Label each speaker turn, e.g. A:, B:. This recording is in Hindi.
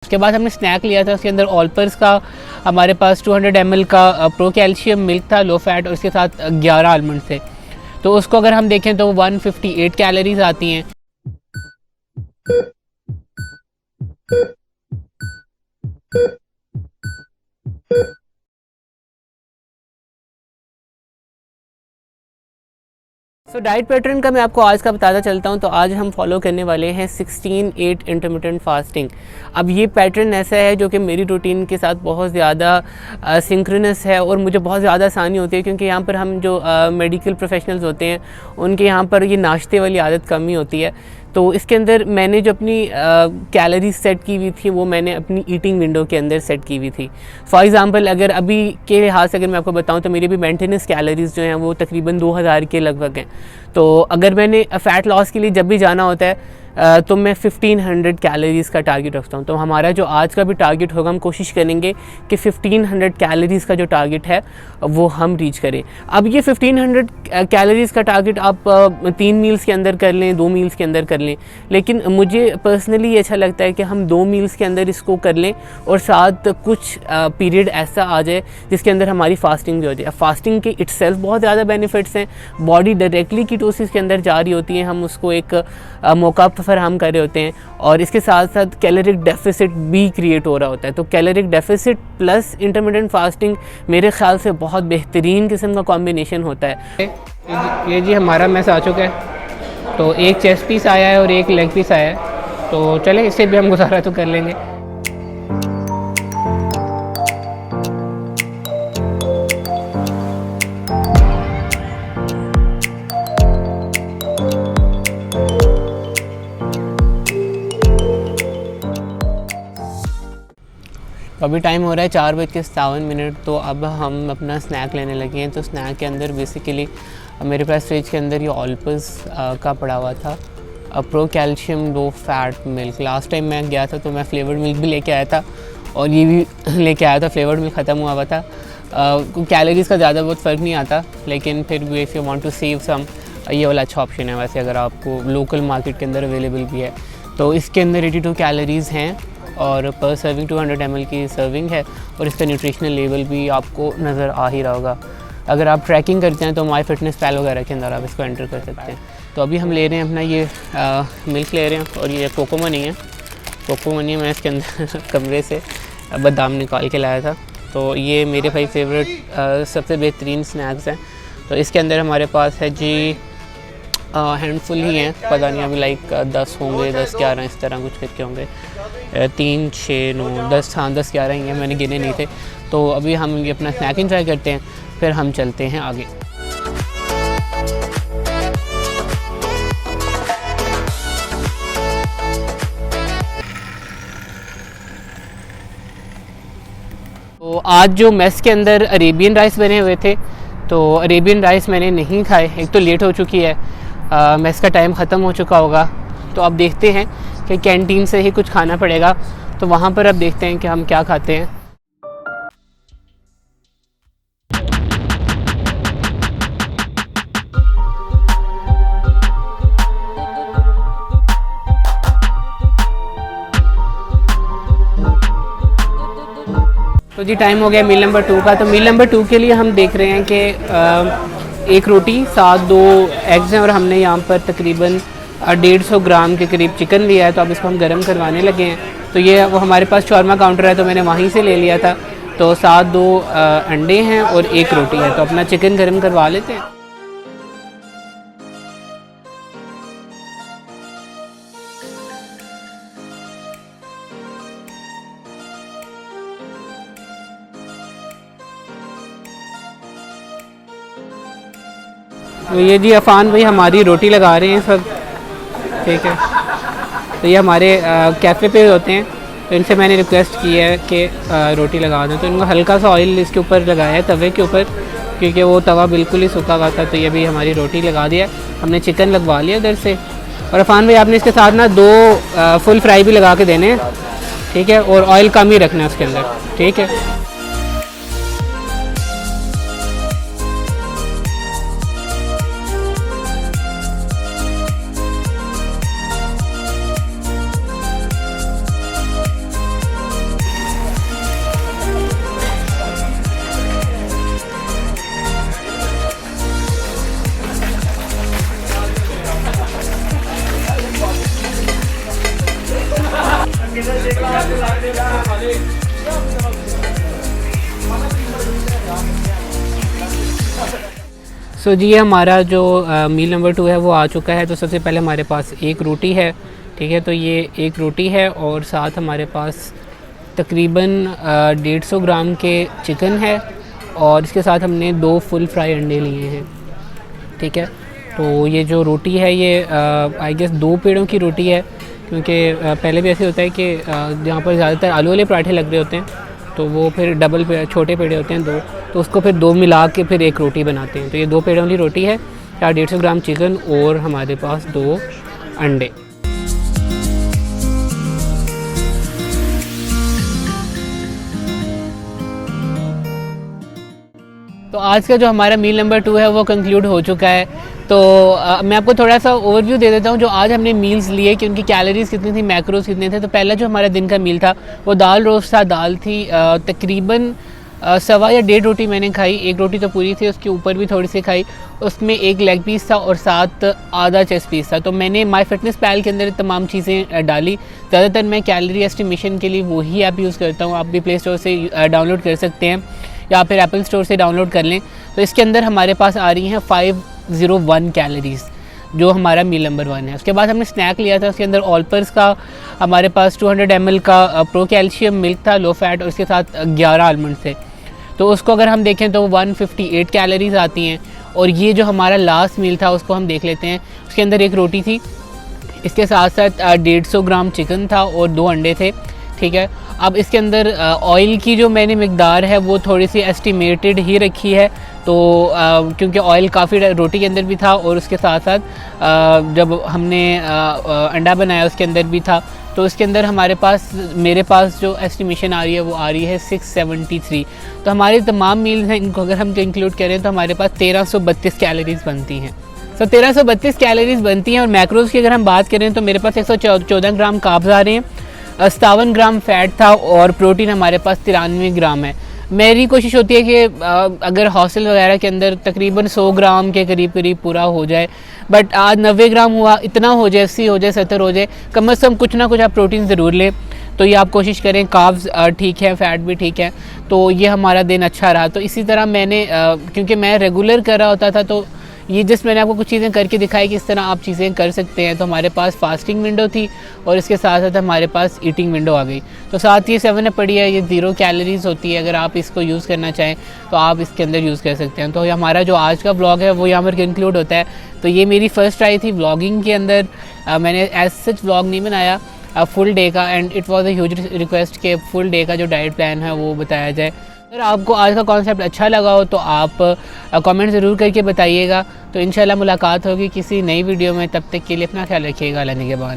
A: उसके बाद हमने स्नैक लिया था, उसके अंदर ऑलपर्स का हमारे पास 200 ml का प्रो कैल्शियम मिल्क था लो फैट, और उसके साथ 11 आलमंड थे। तो उसको अगर हम देखें तो 158 कैलोरीज आती हैं। डाइट पैटर्न का मैं आपको आज का बताता चलता हूँ। तो आज हम फॉलो करने वाले हैं 16-8 इंटरमिटेंट फास्टिंग। अब ये पैटर्न ऐसा है जो कि मेरी रूटीन के साथ बहुत ज़्यादा सिंक्रोनस है और मुझे बहुत ज़्यादा आसानी होती है, क्योंकि यहाँ पर हम जो मेडिकल प्रोफेशनल्स होते हैं उनके यहाँ पर ये नाश्ते वाली आदत कम ही होती है। तो इसके अंदर मैंने जो अपनी कैलोरीज सेट की हुई थी वो मैंने अपनी ईटिंग विंडो के अंदर सेट की हुई थी। फॉर एग्ज़ाम्पल अगर अभी के लिहाज से अगर मैं आपको बताऊं तो मेरी भी मेंटेनेंस कैलोरीज जो हैं वो तकरीबन 2000 के लगभग हैं। तो अगर मैंने फ़ैट लॉस के लिए जब भी जाना होता है तो मैं 1500 कैलोरीज़ का टारगेट रखता हूँ। तो हमारा जो आज का भी टारगेट होगा, हम कोशिश करेंगे कि 1500 कैलोरीज़ का जो टारगेट है वो हम रीच करें। अब ये 1500 कैलोरीज़ का टारगेट आप 3 मील्स के अंदर कर लें, 2 मील्स के अंदर कर लें, लेकिन मुझे पर्सनली अच्छा लगता है कि हम 2 मील्स के अंदर इसको कर लें और साथ कुछ पीरियड ऐसा आ जाए जिसके अंदर हमारी फास्टिंग भी हो जाए। फास्टिंग के इटसेल्फ बहुत ज़्यादा बेनिफिट्स हैं, बॉडी डायरेक्टली कीटोसिस के अंदर जा रही होती है, हम उसको एक मौका फराहम कर रहे होते हैं, और इसके साथ साथ कैलोरिक डेफिसिट भी क्रिएट हो रहा होता है। तो caloric deficit plus intermittent fasting मेरे ख्याल से बहुत बेहतरीन किस्म का कॉम्बिनेशन होता है। ये जी हमारा मैस आ चुका है। तो एक चेस्ट पीस आया है और एक लेग पीस आया है, तो चलें इससे भी हम गुजारा तो कर लेंगे। अभी टाइम हो रहा है 4:57। तो अब हम अपना स्नैक लेने लगे हैं। तो स्नैक के अंदर बेसिकली मेरे पास फ्रिज के अंदर ये ऑलपर्स का पड़ा हुआ था, pro calcium low fat milk. Last time मैं गया था तो मैं फ्लेवर्ड मिल्क भी लेके आया था और ये भी लेके आया था। फ्लेवर्ड मिल्क ख़त्म हुआ था। कैलोरीज़ का ज़्यादा बहुत फ़र्क नहीं आता, लेकिन फिर भी if you want to save some, ये वाला अच्छा ऑप्शन है। वैसे अगर आपको लोकल मार्केट के अंदर अवेलेबल भी है। तो इसके अंदर 82 कैलोरीज़ हैं और पर सर्विंग 200 ml की सर्विंग है, और इसका न्यूट्रिशनल लेवल भी आपको नज़र आ ही रहा होगा। अगर आप ट्रैकिंग करते हैं तो माई फिटनेस पैल वगैरह के अंदर आप इसको एंटर कर सकते हैं। तो अभी हम ले रहे हैं अपना ये मिल्क ले रहे हैं, और ये कोको मनी है। कोको मनी मैं इसके अंदर कमरे से बादाम निकाल के लाया था। तो ये मेरे भाई फेवरेट सबसे बेहतरीन स्नैक्स हैं। तो इसके अंदर हमारे पास है जी हैंडफुल ही हैं, पता नहीं अभी लाइक 10 होंगे, 10-11 इस तरह कुछ करके होंगे, 3, 6, 9, 10, हाँ 10-11 ही हैं, मैंने गिने नहीं थे। तो अभी हम ये अपना स्नैक एंजॉय करते हैं, फिर हम चलते हैं आगे। तो आज जो मेस के अंदर अरेबियन राइस बने हुए थे, तो अरेबियन राइस मैंने नहीं खाए। एक तो लेट हो चुकी है, मेस का टाइम ख़त्म हो चुका होगा। तो अब देखते हैं कि कैंटीन से ही कुछ खाना पड़ेगा, तो वहाँ पर अब देखते हैं कि हम क्या खाते हैं। तो जी टाइम हो गया मील नंबर 2 का। तो मील नंबर 2 के लिए हम देख रहे हैं कि एक रोटी साथ 2 एग्स हैं, और हमने यहाँ पर तकरीबन 150 ग्राम के करीब चिकन लिया है। तो अब इसको हम गर्म करवाने लगे हैं। तो ये वो हमारे पास शॉर्मा काउंटर है, तो मैंने वहीं से ले लिया था। तो साथ 2 अंडे हैं और एक रोटी है। तो अपना चिकन गर्म करवा लेते हैं। तो ये जी अफ़ान भाई हमारी रोटी लगा रहे हैं सब, ठीक है। तो ये हमारे कैफ़े पे होते हैं, तो इनसे मैंने रिक्वेस्ट की है कि रोटी लगा दें। तो इनको हल्का सा ऑयल इसके ऊपर लगाया है, तवे के ऊपर, क्योंकि वो तवा बिल्कुल ही सूखा हुआ था। तो ये भी हमारी रोटी लगा दिया, हमने चिकन लगवा लिया इधर से। और अफ़ान भाई आपने इसके साथ ना 2 फुल फ्राई भी लगा के देने हैं, ठीक है, और ऑयल कम ही रखना है उसके अंदर, ठीक है। सो जी हमारा जो मील नंबर 2 है वो आ चुका है। तो सबसे पहले हमारे पास एक रोटी है, ठीक है। तो ये एक रोटी है और साथ हमारे पास तकरीबन 150 ग्राम के चिकन है और इसके साथ हमने 2 फुल फ्राई अंडे लिए हैं, ठीक है। तो ये जो रोटी है ये आई गेस 2 पेड़ों की रोटी है, क्योंकि पहले भी ऐसे होता है कि जहाँ पर ज़्यादातर आलू वाले पराठे लग रहे होते हैं तो वो फिर डबल छोटे पेड़े होते हैं 2, तो उसको फिर 2 मिला के फिर एक रोटी बनाते हैं। तो ये 2 पेड़ों वाली रोटी है, 150 ग्राम चिकन और हमारे पास 2 अंडे। तो आज का जो हमारा मील नंबर 2 है वो कंक्लूड हो चुका है। तो मैं आपको थोड़ा सा ओवरव्यू दे देता हूँ जो आज हमने मील्स लिए कि उनकी कैलोरीज़ कितनी थी, मैक्रोज कितने थे। तो पहला जो हमारा दिन का मील था वो दाल रोस्ट था। दाल थी तकरीबन 1.25 या 1.5 रोटी मैंने खाई, 1 रोटी तो पूरी थी, उसके ऊपर भी थोड़ी सी खाई। उसमें 1 लेग पीस था और साथ आधा चेस्ट पीस था। तो मैंने माई फिटनेस पैल के अंदर तमाम चीज़ें डाली। ज़्यादातर मैं कैलोरी एस्टिमेशन के लिए वही ऐप यूज़ करता हूँ, आप भी प्ले स्टोर से डाउनलोड कर सकते हैं या फिर एप्पल स्टोर से डाउनलोड कर लें। तो इसके अंदर हमारे पास आ रही हैं 501 कैलोरीज़ जो हमारा मील नंबर 1 है। उसके बाद हमने स्नैक लिया था, उसके अंदर ऑलपर्स का हमारे पास 200 ml का प्रो कैल्शियम मिल्क था लो फैट और उसके साथ 11 आलमंड थे। तो उसको अगर हम देखें तो 158 कैलोरीज़ आती हैं। और ये जो हमारा लास्ट मील था उसको हम देख लेते हैं। उसके अंदर 1 रोटी थी, इसके साथ साथ 150 ग्राम चिकन था और 2 अंडे थे, ठीक है। अब इसके अंदर ऑयल की जो मैंने मिकदार है वो थोड़ी सी एस्टिमेटेड ही रखी है। तो क्योंकि ऑयल काफ़ी रोटी के अंदर भी था और उसके साथ साथ जब हमने अंडा बनाया उसके अंदर भी था। तो इसके अंदर मेरे पास जो एस्टिमेशन आ रही है वो आ रही है 673। तो हमारे तमाम मील्स हैं, इनको अगर हम इंक्लूड करें तो हमारे पास 1332 कैलोरीज़ बनती हैं। तो 1332 कैलोरीज़ बनती हैं। और मैक्रोज़ की अगर हम बात करें तो मेरे पास 114 ग्राम कार्ब्स आ रहे हैं, 57 ग्राम फ़ैट था और प्रोटीन हमारे पास 93 ग्राम है। मेरी कोशिश होती है कि अगर हॉस्टल वगैरह के अंदर तकरीबन 100 ग्राम के करीब पूरा हो जाए, बट आज 90 ग्राम हुआ, इतना हो जाए, 80 हो जाए, 70 हो जाए, कम से कम कुछ ना कुछ आप प्रोटीन ज़रूर लें। तो ये आप कोशिश करें। कार्ब्स ठीक है, फ़ैट भी ठीक है, तो ये हमारा दिन अच्छा रहा। तो इसी तरह मैंने क्योंकि मैं रेगुलर कर रहा होता था तो ये जस्ट मैंने आपको कुछ चीज़ें करके दिखाई कि इस तरह आप चीज़ें कर सकते हैं। तो हमारे पास फास्टिंग विंडो थी और इसके साथ साथ हमारे पास ईटिंग विंडो आ गई। तो साथ ये 7 अप पड़ी है, ये 0 कैलोरीज़ होती है। अगर आप इसको यूज़ करना चाहें तो आप इसके अंदर यूज़ कर सकते हैं। तो हमारा जो आज का व्लॉग है वो यहाँ पर कंक्लूड होता है। तो ये मेरी फ़र्स्ट ट्राई थी व्लॉगिंग के अंदर। मैंने एज सच व्लॉग नहीं बनाया फुल डे का, and it was a huge request कि फुल डे का जो डाइट प्लान है वो बताया जाए। अगर आपको आज का कॉन्सेप्ट अच्छा लगा हो तो आप कमेंट ज़रूर करके बताइएगा। तो इंशाल्लाह मुलाकात होगी किसी नई वीडियो में। तब तक के लिए अपना ख्याल रखिएगा। अल्लाह निगहबान।